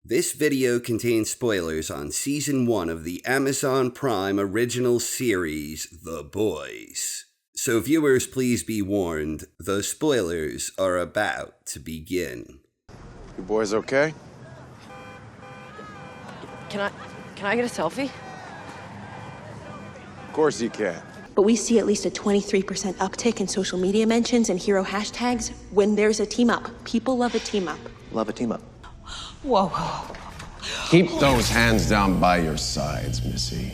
This video contains spoilers on Season 1 of the Amazon Prime original series, The Boys. So viewers, please be warned, the spoilers are about to begin. You boys okay? Can I get a selfie? Of course you can. But we see at least a 23% uptick in social media mentions and hero hashtags when there's a team up. People love a team up. Love a team up. Whoa. Keep those hands down by your sides, Missy.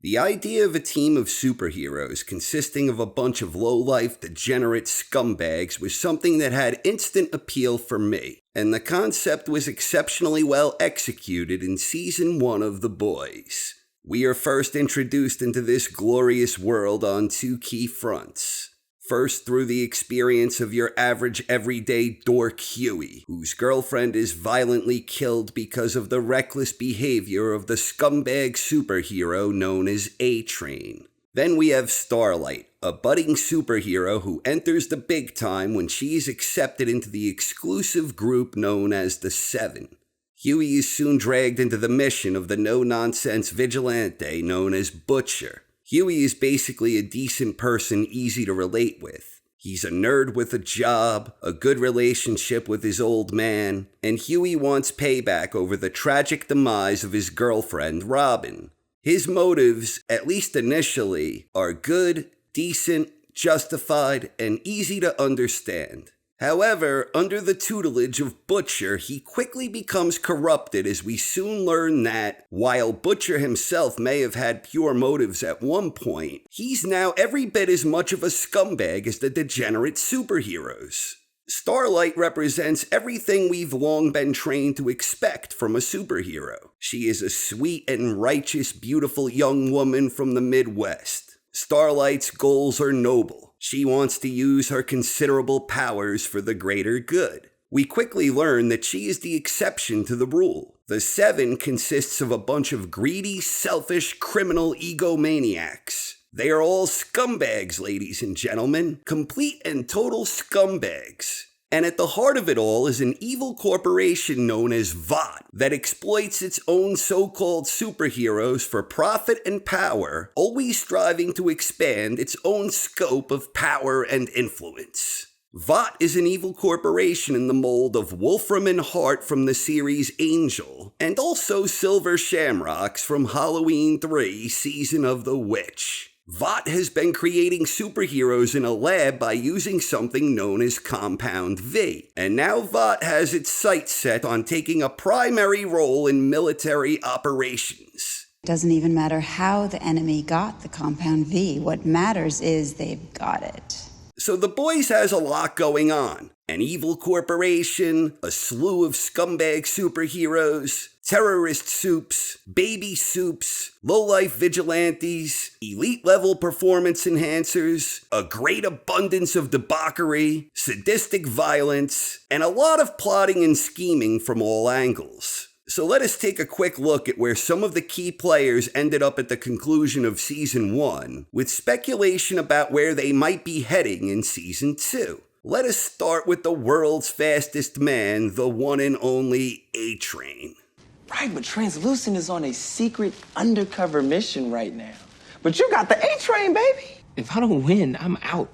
The idea of a team of superheroes consisting of a bunch of low-life, degenerate scumbags was something that had instant appeal for me, and the concept was exceptionally well executed in Season 1 of The Boys. We are first introduced into this glorious world on two key fronts. First, through the experience of your average everyday dork Huey, whose girlfriend is violently killed because of the reckless behavior of the scumbag superhero known as A-Train. Then we have Starlight, a budding superhero who enters the big time when she is accepted into the exclusive group known as the Seven. Huey is soon dragged into the mission of the no-nonsense vigilante known as Butcher. Huey is basically a decent person easy to relate with. He's a nerd with a job, a good relationship with his old man, and Huey wants payback over the tragic demise of his girlfriend, Robin. His motives, at least initially, are good, decent, justified, and easy to understand. However, under the tutelage of Butcher, he quickly becomes corrupted as we soon learn that, while Butcher himself may have had pure motives at one point, he's now every bit as much of a scumbag as the degenerate superheroes. Starlight represents everything we've long been trained to expect from a superhero. She is a sweet and righteous, beautiful young woman from the Midwest. Starlight's goals are noble. She wants to use her considerable powers for the greater good. We quickly learn that she is the exception to the rule. The Seven consists of a bunch of greedy, selfish, criminal egomaniacs. They are all scumbags, ladies and gentlemen. Complete and total scumbags. And at the heart of it all is an evil corporation known as Vought that exploits its own so-called superheroes for profit and power, always striving to expand its own scope of power and influence. Vought is an evil corporation in the mold of Wolfram and Hart from the series Angel, and also Silver Shamrocks from Halloween 3 Season of the Witch. Vought has been creating superheroes in a lab by using something known as Compound V, and now Vought has its sights set on taking a primary role in military operations. It doesn't even matter how the enemy got the Compound V. What matters is they've got it. So The Boys has a lot going on. An evil corporation, a slew of scumbag superheroes, terrorist soups, baby soups, low-life vigilantes, elite-level performance enhancers, a great abundance of debauchery, sadistic violence, and a lot of plotting and scheming from all angles. So let us take a quick look at where some of the key players ended up at the conclusion of Season 1, with speculation about where they might be heading in Season 2. Let us start with the world's fastest man, the one and only A-Train. Right, but Translucent is on a secret undercover mission right now. But you got the A-Train, baby! If I don't win, I'm out.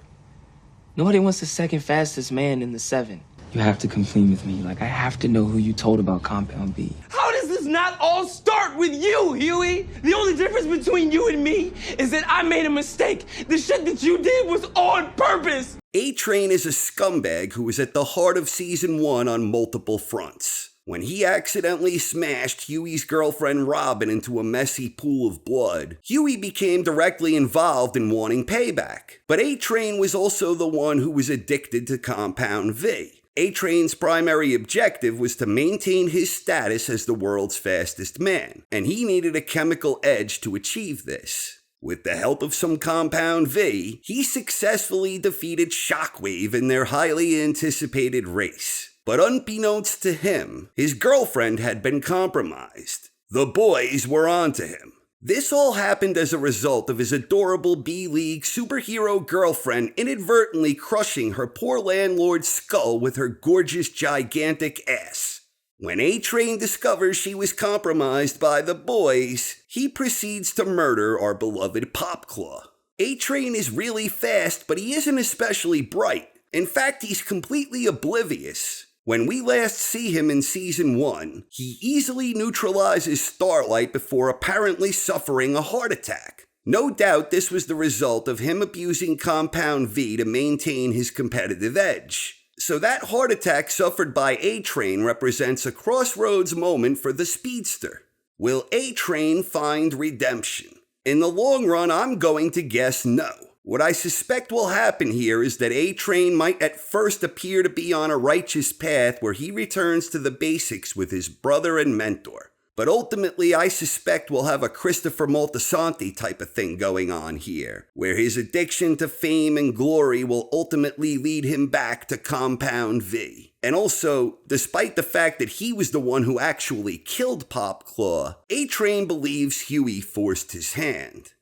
Nobody wants the second fastest man in the Seven. You have to come clean with me. Like, I have to know who you told about Compound V. How does this not all start with you, Huey? The only difference between you and me is that I made a mistake. The shit that you did was on purpose. A-Train is a scumbag who was at the heart of Season 1 on multiple fronts. When he accidentally smashed Huey's girlfriend Robin into a messy pool of blood, Huey became directly involved in wanting payback. But A-Train was also the one who was addicted to Compound V. A-Train's primary objective was to maintain his status as the world's fastest man, and he needed a chemical edge to achieve this. With the help of some Compound V, he successfully defeated Shockwave in their highly anticipated race. But unbeknownst to him, his girlfriend had been compromised. The boys were onto him. This all happened as a result of his adorable B-League superhero girlfriend inadvertently crushing her poor landlord's skull with her gorgeous, gigantic ass. When A-Train discovers she was compromised by the boys, he proceeds to murder our beloved Popclaw. A-Train is really fast, but he isn't especially bright. In fact, he's completely oblivious. When we last see him in Season 1, he easily neutralizes Starlight before apparently suffering a heart attack. No doubt this was the result of him abusing Compound V to maintain his competitive edge. So that heart attack suffered by A-Train represents a crossroads moment for the speedster. Will A-Train find redemption? In the long run, I'm going to guess no. What I suspect will happen here is that A-Train might at first appear to be on a righteous path where he returns to the basics with his brother and mentor. But ultimately, I suspect we'll have a Christopher Moltisanti type of thing going on here, where his addiction to fame and glory will ultimately lead him back to Compound V. And also, despite the fact that he was the one who actually killed Popclaw, A-Train believes Huey forced his hand.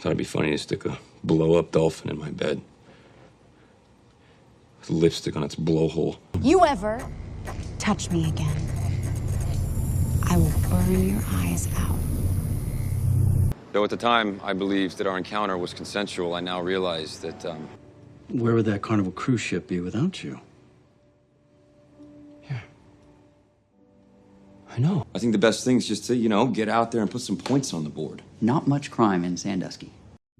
Thought it'd be funny to stick a blow-up dolphin in my bed with lipstick on its blowhole. You ever touch me again, I will burn your eyes out. Though at the time I believed that our encounter was consensual, I now realize that, Where would that Carnival cruise ship be without you? Yeah. I know. I think the best thing is just to, get out there and put some points on the board. Not much crime in Sandusky.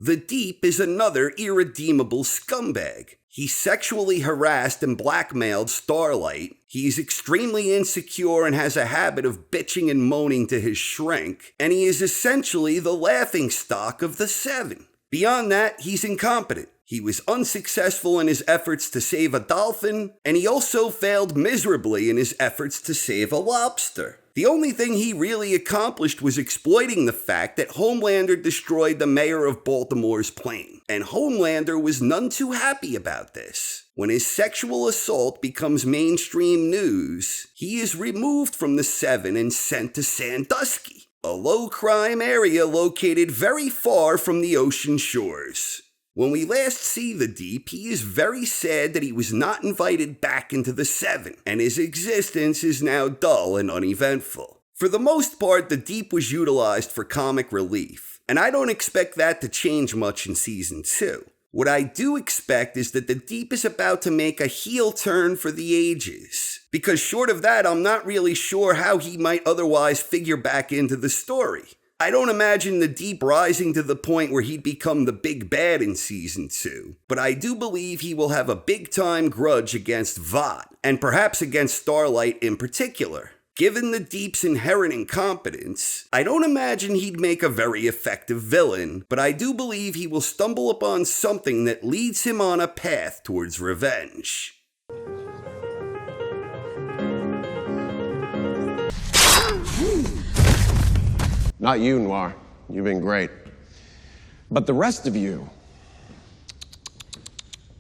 The Deep is another irredeemable scumbag. He sexually harassed and blackmailed Starlight. He's extremely insecure and has a habit of bitching and moaning to his shrink. And he is essentially the laughingstock of the Seven. Beyond that, he's incompetent. He was unsuccessful in his efforts to save a dolphin, and he also failed miserably in his efforts to save a lobster. The only thing he really accomplished was exploiting the fact that Homelander destroyed the mayor of Baltimore's plane, and Homelander was none too happy about this. When his sexual assault becomes mainstream news, he is removed from the Seven and sent to Sandusky, a low-crime area located very far from the ocean shores. When we last see the Deep, he is very sad that he was not invited back into the Seven, and his existence is now dull and uneventful. For the most part, the Deep was utilized for comic relief, and I don't expect that to change much in Season 2. What I do expect is that the Deep is about to make a heel turn for the ages, because short of that, I'm not really sure how he might otherwise figure back into the story. I don't imagine the Deep rising to the point where he'd become the big bad in Season 2, but I do believe he will have a big-time grudge against Vought, and perhaps against Starlight in particular. Given the Deep's inherent incompetence, I don't imagine he'd make a very effective villain, but I do believe he will stumble upon something that leads him on a path towards revenge. Not you, Noir. You've been great. But the rest of you...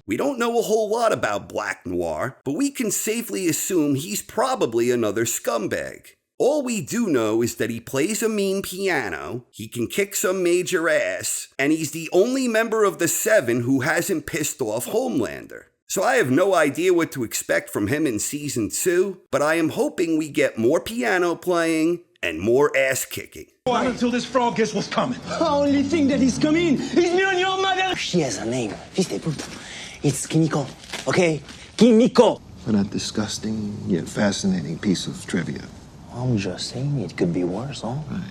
We don't know a whole lot about Black Noir, but we can safely assume he's probably another scumbag. All we do know is that he plays a mean piano, he can kick some major ass, and he's the only member of the Seven who hasn't pissed off Homelander. So I have no idea what to expect from him in Season 2, but I am hoping we get more piano playing and more ass kicking. Not until this frog gets what's coming. The only thing that is coming is me and your mother. She has a name. It's Kimiko. Okay? Kimiko. What a disgusting yet fascinating piece of trivia. I'm just saying it could be worse, huh? Right.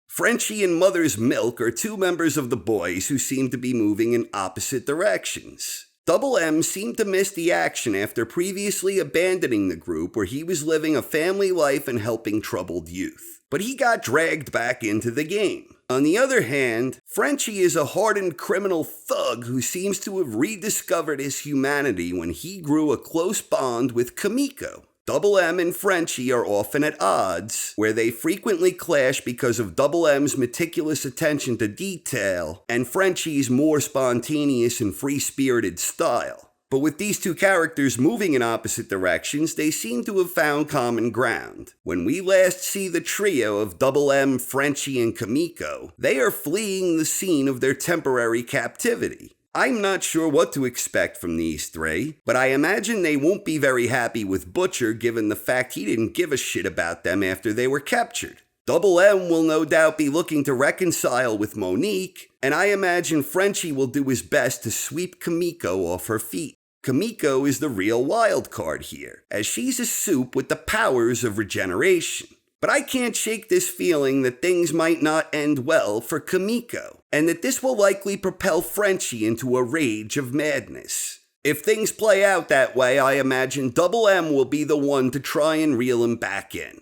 Frenchie and Mother's Milk are two members of the boys who seem to be moving in opposite directions. Double M seemed to miss the action after previously abandoning the group where he was living a family life and helping troubled youth. But he got dragged back into the game. On the other hand, Frenchie is a hardened criminal thug who seems to have rediscovered his humanity when he grew a close bond with Kimiko. Double M and Frenchie are often at odds, where they frequently clash because of Double M's meticulous attention to detail and Frenchie's more spontaneous and free-spirited style. But with these two characters moving in opposite directions, they seem to have found common ground. When we last see the trio of Double M, Frenchie, and Kimiko, they are fleeing the scene of their temporary captivity. I'm not sure what to expect from these three, but I imagine they won't be very happy with Butcher given the fact he didn't give a shit about them after they were captured. Double M will no doubt be looking to reconcile with Monique, and I imagine Frenchie will do his best to sweep Kimiko off her feet. Kimiko is the real wild card here, as she's a soup with the powers of regeneration. But I can't shake this feeling that things might not end well for Kimiko, and that this will likely propel Frenchie into a rage of madness. If things play out that way, I imagine Double M will be the one to try and reel him back in.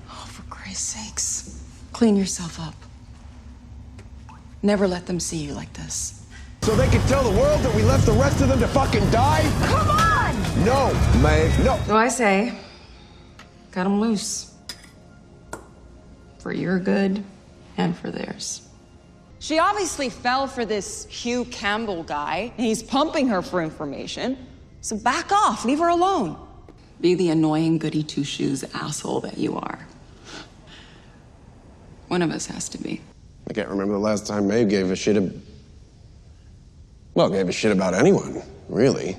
Oh, for Christ's sakes. Clean yourself up. Never let them see you like this. So they can tell the world that we left the rest of them to fucking die? Come on! No, Maeve, no. So I say, cut them loose. For your good and for theirs. She obviously fell for this Hugh Campbell guy. He's pumping her for information. So back off, leave her alone. Be the annoying goody two-shoes asshole that you are. One of us has to be. I can't remember the last time Maeve gave a shit about anyone, really.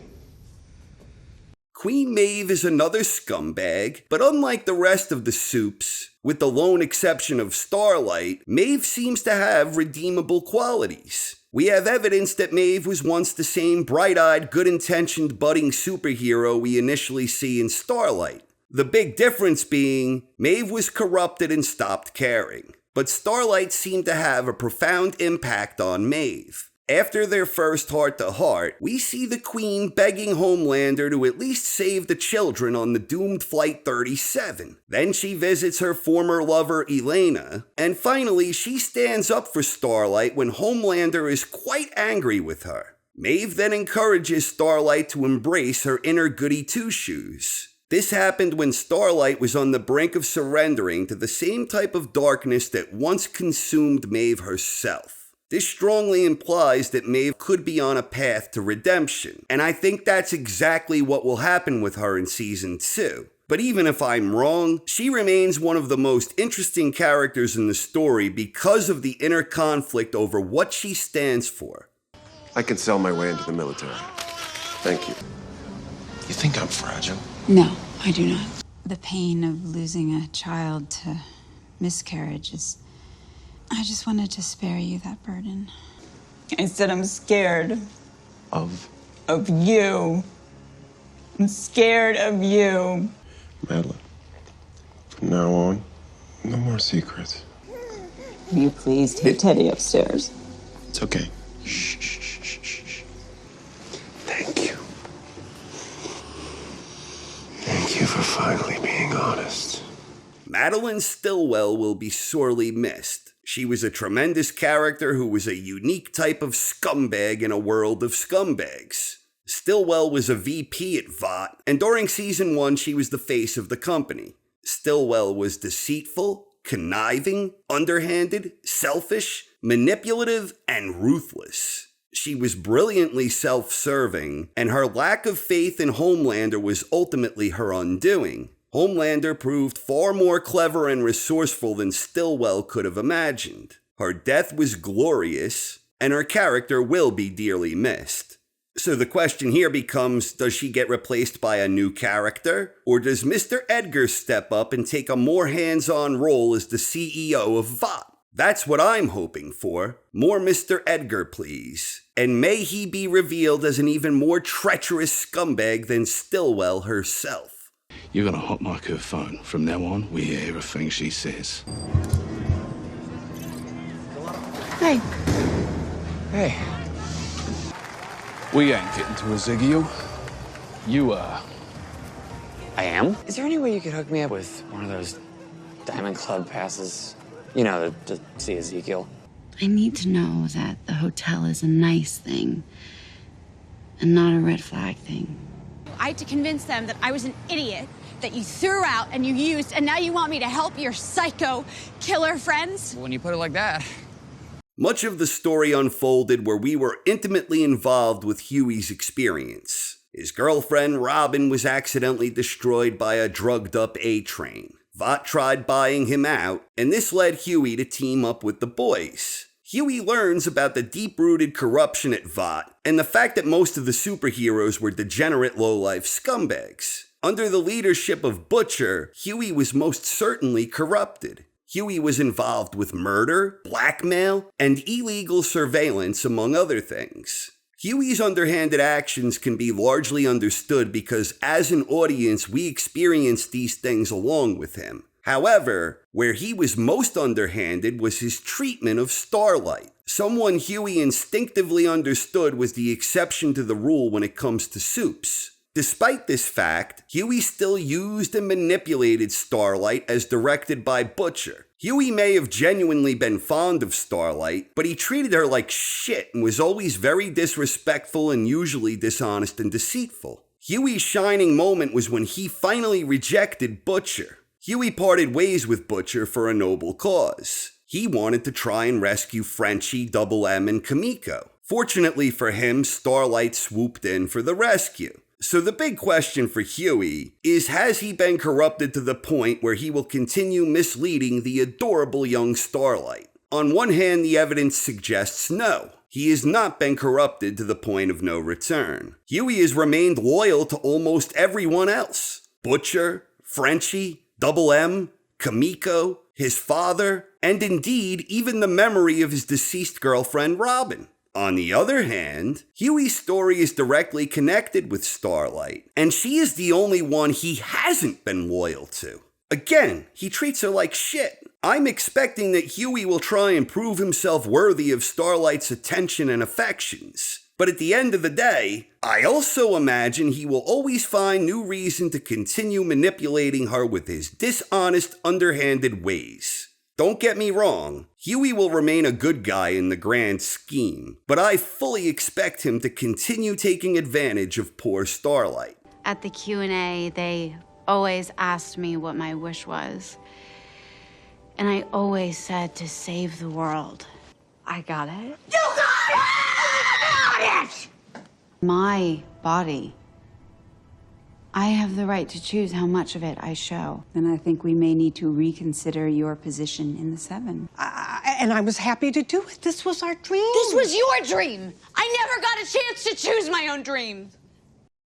Queen Maeve is another scumbag, but unlike the rest of the soups, with the lone exception of Starlight, Maeve seems to have redeemable qualities. We have evidence that Maeve was once the same bright-eyed, good-intentioned budding superhero we initially see in Starlight. The big difference being, Maeve was corrupted and stopped caring. But Starlight seemed to have a profound impact on Maeve. After their first heart-to-heart, we see the Queen begging Homelander to at least save the children on the doomed Flight 37. Then she visits her former lover, Elena. And finally, she stands up for Starlight when Homelander is quite angry with her. Maeve then encourages Starlight to embrace her inner goody two-shoes. This happened when Starlight was on the brink of surrendering to the same type of darkness that once consumed Maeve herself. This strongly implies that Maeve could be on a path to redemption, and I think that's exactly what will happen with her in Season 2. But even if I'm wrong, she remains one of the most interesting characters in the story because of the inner conflict over what she stands for. I can sell my way into the military. Thank you. You think I'm fragile? No, I do not. The pain of losing a child to miscarriage is... I just wanted to spare you that burden. I said I'm scared. Of you. I'm scared of you. Madeline, from now on, no more secrets. Will you please take Teddy upstairs? It's okay. Shh, shh, shh, shh, shh. Thank you. Thank you for finally being honest. Madeline Stillwell will be sorely missed. She was a tremendous character who was a unique type of scumbag in a world of scumbags. Stillwell was a VP at Vought, and during Season 1 she was the face of the company. Stillwell was deceitful, conniving, underhanded, selfish, manipulative, and ruthless. She was brilliantly self-serving, and her lack of faith in Homelander was ultimately her undoing. Homelander proved far more clever and resourceful than Stillwell could have imagined. Her death was glorious, and her character will be dearly missed. So the question here becomes, does she get replaced by a new character? Or does Mr. Edgar step up and take a more hands-on role as the CEO of Vought? That's what I'm hoping for. More Mr. Edgar, please. And may he be revealed as an even more treacherous scumbag than Stillwell herself. You're gonna hotmic her phone. From now on, we hear everything she says. Hey. Hey. We ain't getting to Ezekiel. You are. I am? Is there any way you could hook me up with one of those Diamond Club passes? You know, to see Ezekiel. I need to know that the hotel is a nice thing and not a red flag thing. I had to convince them that I was an idiot that you threw out and you used, and now you want me to help your psycho killer friends? When you put it like that. Much of the story unfolded where we were intimately involved with Huey's experience. His girlfriend Robin was accidentally destroyed by a drugged-up A-Train. Vought tried buying him out, and this led Huey to team up with the boys. Huey learns about the deep-rooted corruption at Vought, and the fact that most of the superheroes were degenerate low-life scumbags. Under the leadership of Butcher, Huey was most certainly corrupted. Huey was involved with murder, blackmail, and illegal surveillance, among other things. Huey's underhanded actions can be largely understood because as an audience we experienced these things along with him. However, where he was most underhanded was his treatment of Starlight. Someone Huey instinctively understood was the exception to the rule when it comes to supes. Despite this fact, Huey still used and manipulated Starlight as directed by Butcher. Huey may have genuinely been fond of Starlight, but he treated her like shit and was always very disrespectful and usually dishonest and deceitful. Huey's shining moment was when he finally rejected Butcher. Huey parted ways with Butcher for a noble cause. He wanted to try and rescue Frenchie, Double M, and Kamiko. Fortunately for him, Starlight swooped in for the rescue. So the big question for Huey is, has he been corrupted to the point where he will continue misleading the adorable young Starlight? On one hand, the evidence suggests no. He has not been corrupted to the point of no return. Huey has remained loyal to almost everyone else. Butcher, Frenchie, Double M, Kamiko, his father, and indeed even the memory of his deceased girlfriend Robin. On the other hand, Huey's story is directly connected with Starlight, and she is the only one he hasn't been loyal to. Again, he treats her like shit. I'm expecting that Huey will try and prove himself worthy of Starlight's attention and affections. But at the end of the day, I also imagine he will always find new reason to continue manipulating her with his dishonest, underhanded ways. Don't get me wrong, Huey will remain a good guy in the grand scheme, but I fully expect him to continue taking advantage of poor Starlight. At the Q&A, they always asked me what my wish was. And I always said to save the world. I got it. You got it! I got it! My body. I have the right to choose how much of it I show. Then I think we may need to reconsider your position in the Seven. And I was happy to do it. This was our dream. This was your dream. I never got a chance to choose my own dream.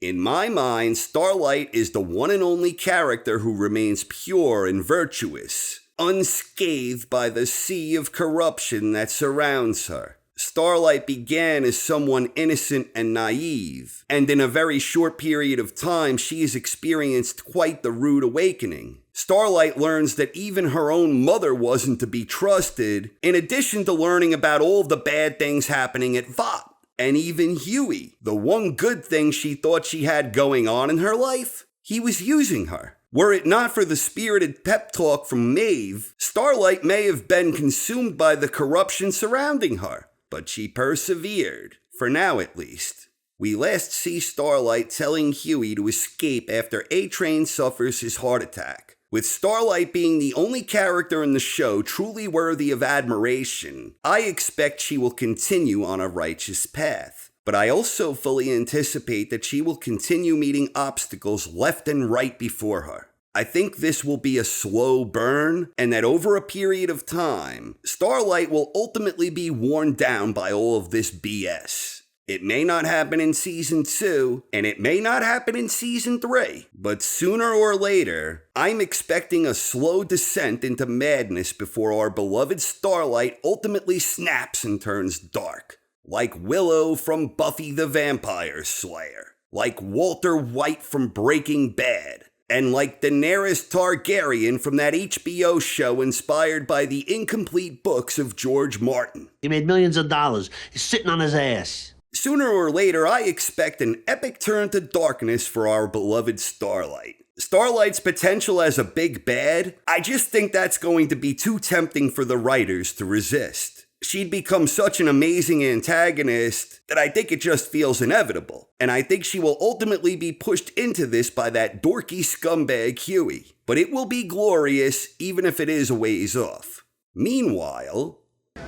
In my mind, Starlight is the one and only character who remains pure and virtuous, unscathed by the sea of corruption that surrounds her. Starlight began as someone innocent and naive, and in a very short period of time, she has experienced quite the rude awakening. Starlight learns that even her own mother wasn't to be trusted, in addition to learning about all the bad things happening at Vought. And even Huey, the one good thing she thought she had going on in her life, he was using her. Were it not for the spirited pep talk from Maeve, Starlight may have been consumed by the corruption surrounding her. But she persevered, for now at least. We last see Starlight telling Huey to escape after A-Train suffers his heart attack. With Starlight being the only character in the show truly worthy of admiration, I expect she will continue on a righteous path. But I also fully anticipate that she will continue meeting obstacles left and right before her. I think this will be a slow burn, and that over a period of time, Starlight will ultimately be worn down by all of this BS. It may not happen in Season 2, and it may not happen in Season 3, but sooner or later, I'm expecting a slow descent into madness before our beloved Starlight ultimately snaps and turns dark. Like Willow from Buffy the Vampire Slayer, like Walter White from Breaking Bad, and like Daenerys Targaryen from that HBO show inspired by the incomplete books of George Martin. He made millions of dollars. He's sitting on his ass. Sooner or later, I expect an epic turn to darkness for our beloved Starlight. Starlight's potential as a big bad, I just think that's going to be too tempting for the writers to resist. She'd become such an amazing antagonist that I think it just feels inevitable. And I think she will ultimately be pushed into this by that dorky scumbag Huey. But it will be glorious, even if it is a ways off. Meanwhile...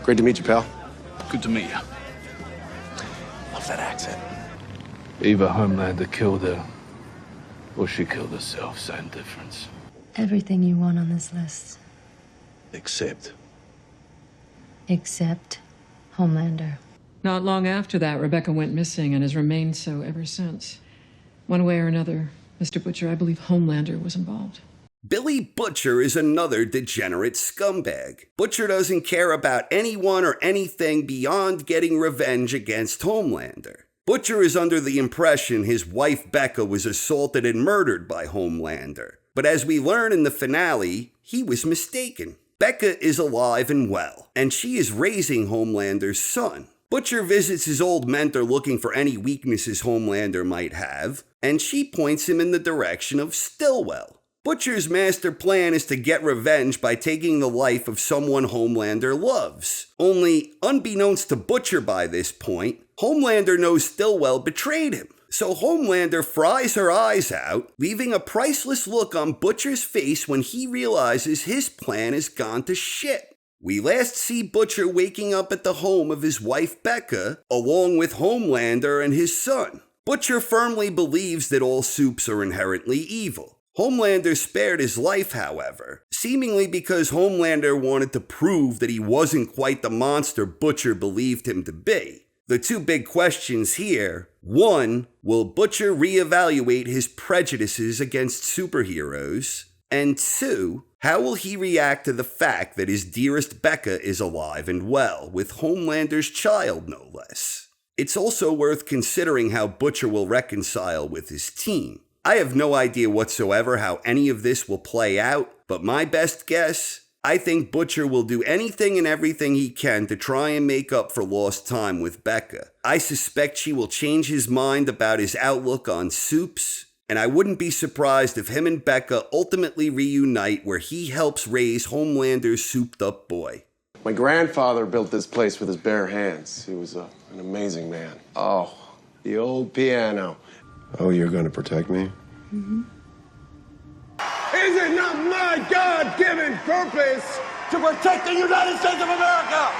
Great to meet you, pal. Good to meet you. Love that accent. Either Homelander killed her, or she killed herself. Same difference. Everything you want on this list. Except Homelander. Not long after that, Rebecca went missing and has remained so ever since. One way or another, Mr. Butcher, I believe Homelander was involved. Billy Butcher is another degenerate scumbag. Butcher doesn't care about anyone or anything beyond getting revenge against Homelander. Butcher is under the impression his wife Becca was assaulted and murdered by Homelander. But as we learn in the finale, he was mistaken. Becca is alive and well, and she is raising Homelander's son. Butcher visits his old mentor looking for any weaknesses Homelander might have, and she points him in the direction of Stillwell. Butcher's master plan is to get revenge by taking the life of someone Homelander loves. Only, unbeknownst to Butcher by this point, Homelander knows Stillwell betrayed him. So Homelander fries her eyes out, leaving a priceless look on Butcher's face when he realizes his plan has gone to shit. We last see Butcher waking up at the home of his wife Becca, along with Homelander and his son. Butcher firmly believes that all Supes are inherently evil. Homelander spared his life, however, seemingly because Homelander wanted to prove that he wasn't quite the monster Butcher believed him to be. The two big questions here: 1, will Butcher reevaluate his prejudices against superheroes? And 2, how will he react to the fact that his dearest Becca is alive and well, with Homelander's child no less? It's also worth considering how Butcher will reconcile with his team. I have no idea whatsoever how any of this will play out, but my best guess, I think Butcher will do anything and everything he can to try and make up for lost time with Becca. I suspect she will change his mind about his outlook on Supes, and I wouldn't be surprised if him and Becca ultimately reunite where he helps raise Homelander's souped-up boy. My grandfather built this place with his bare hands. He was an amazing man. Oh, the old piano. Oh, you're going to protect me? Mm-hmm. Is it not my God-given purpose to protect the United States of America?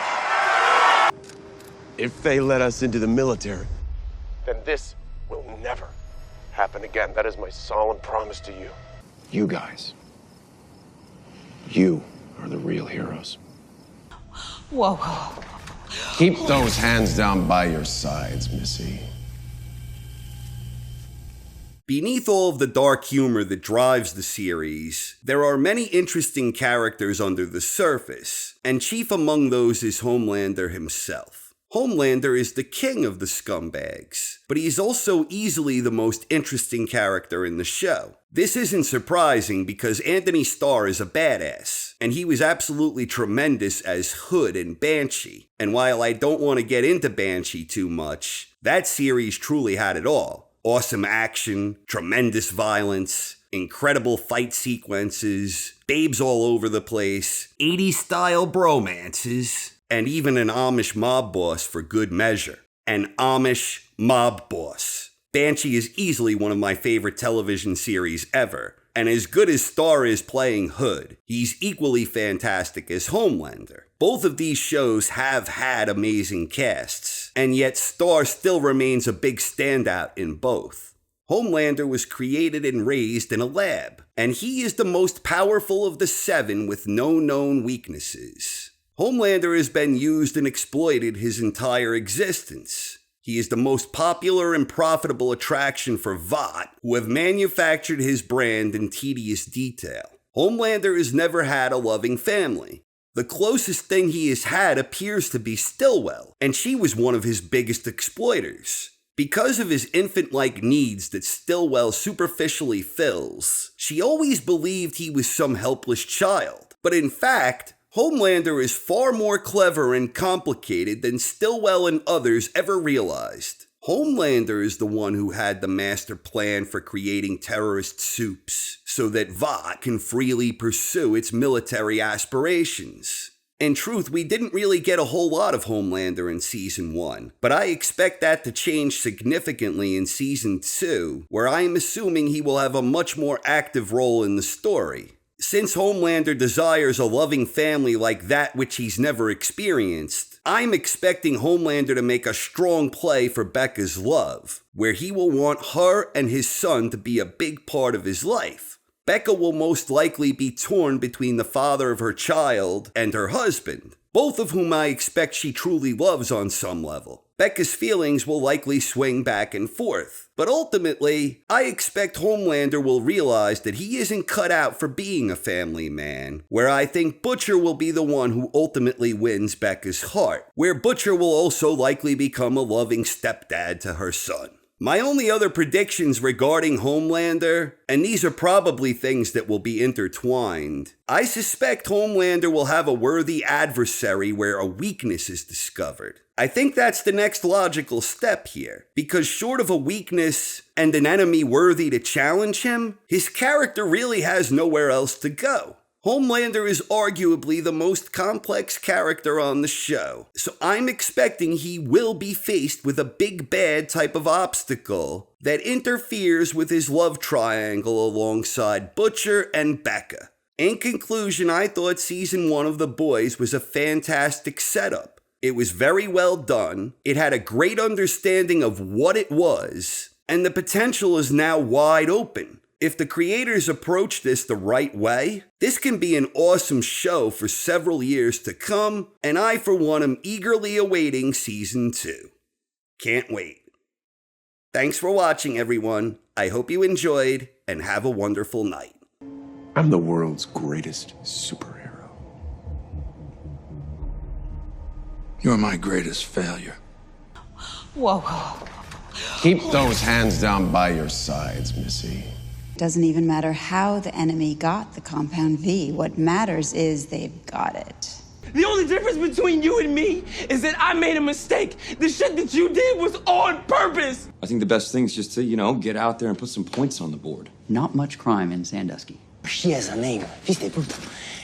If they let us into the military, then this will never happen again. That is my solemn promise to you. You guys. You are the real heroes. Whoa. Keep those hands down by your sides, Missy. Beneath all of the dark humor that drives the series, there are many interesting characters under the surface, and chief among those is Homelander himself. Homelander is the king of the scumbags, but he's also easily the most interesting character in the show. This isn't surprising because Anthony Starr is a badass, and he was absolutely tremendous as Hood in Banshee. And while I don't want to get into Banshee too much, that series truly had it all. Awesome action, tremendous violence, incredible fight sequences, babes all over the place, 80s style bromances, and even an Amish mob boss for good measure. An Amish mob boss. Banshee is easily one of my favorite television series ever, and as good as Starr is playing Hood, he's equally fantastic as Homelander. Both of these shows have had amazing casts, and yet Starr still remains a big standout in both. Homelander was created and raised in a lab, and he is the most powerful of the 7 with no known weaknesses. Homelander has been used and exploited his entire existence. He is the most popular and profitable attraction for Vought, who have manufactured his brand in tedious detail. Homelander has never had a loving family. The closest thing he has had appears to be Stillwell, and she was one of his biggest exploiters. Because of his infant-like needs that Stillwell superficially fills, she always believed he was some helpless child. But in fact, Homelander is far more clever and complicated than Stillwell and others ever realized. Homelander is the one who had the master plan for creating terrorist supes so that Vought can freely pursue its military aspirations. In truth, we didn't really get a whole lot of Homelander in Season 1, but I expect that to change significantly in Season 2, where I am assuming he will have a much more active role in the story. Since Homelander desires a loving family like that which he's never experienced, I'm expecting Homelander to make a strong play for Becca's love, where he will want her and his son to be a big part of his life. Becca will most likely be torn between the father of her child and her husband, both of whom I expect she truly loves on some level. Becca's feelings will likely swing back and forth, but ultimately, I expect Homelander will realize that he isn't cut out for being a family man, where I think Butcher will be the one who ultimately wins Becca's heart, where Butcher will also likely become a loving stepdad to her son. My only other predictions regarding Homelander, and these are probably things that will be intertwined, I suspect Homelander will have a worthy adversary where a weakness is discovered. I think that's the next logical step here, because short of a weakness and an enemy worthy to challenge him, his character really has nowhere else to go. Homelander is arguably the most complex character on the show, so I'm expecting he will be faced with a big bad type of obstacle that interferes with his love triangle alongside Butcher and Becca. In conclusion, I thought Season 1 of The Boys was a fantastic setup. It was very well done, it had a great understanding of what it was, and the potential is now wide open. If the creators approach this the right way, this can be an awesome show for several years to come, and I for one am eagerly awaiting Season 2. Can't wait. Thanks for watching, everyone. I hope you enjoyed, and have a wonderful night. I'm the world's greatest superhero. You're my greatest failure. Whoa. Keep those hands down by your sides, Missy. Doesn't even matter how the enemy got the Compound V. What matters is they've got it. The only difference between you and me is that I made a mistake. The shit that you did was on purpose. I think the best thing is just to, get out there and put some points on the board. Not much crime in Sandusky. She has a name. Fils de puta.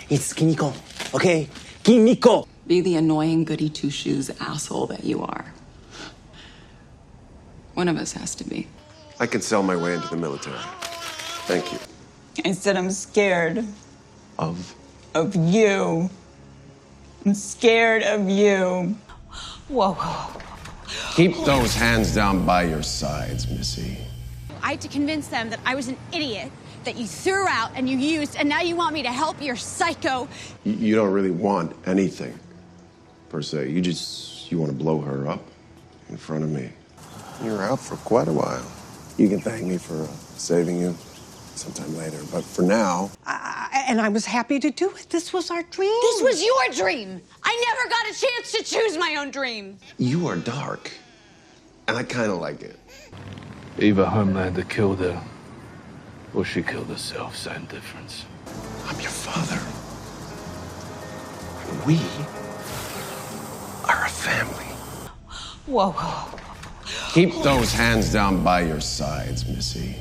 It's Kimiko. Okay? Kimiko. Be the annoying goody two-shoes asshole that you are. One of us has to be. I can sell my way into the military. Thank you. I said I'm scared. Of you. I'm scared of you. Whoa. Keep those hands down by your sides, Missy. I had to convince them that I was an idiot that you threw out and you used, and now you want me to help your psycho. You don't really want anything, per se. You want to blow her up in front of me. You're out for quite a while. You can thank me for saving you sometime later, but for now... And I was happy to do it. This was our dream. This was your dream. I never got a chance to choose my own dream. You are dark, and I kind of like it. Either Homelander killed her, or she killed herself. Same difference. I'm your father. We are a family. Whoa. Keep those hands down by your sides, Missy.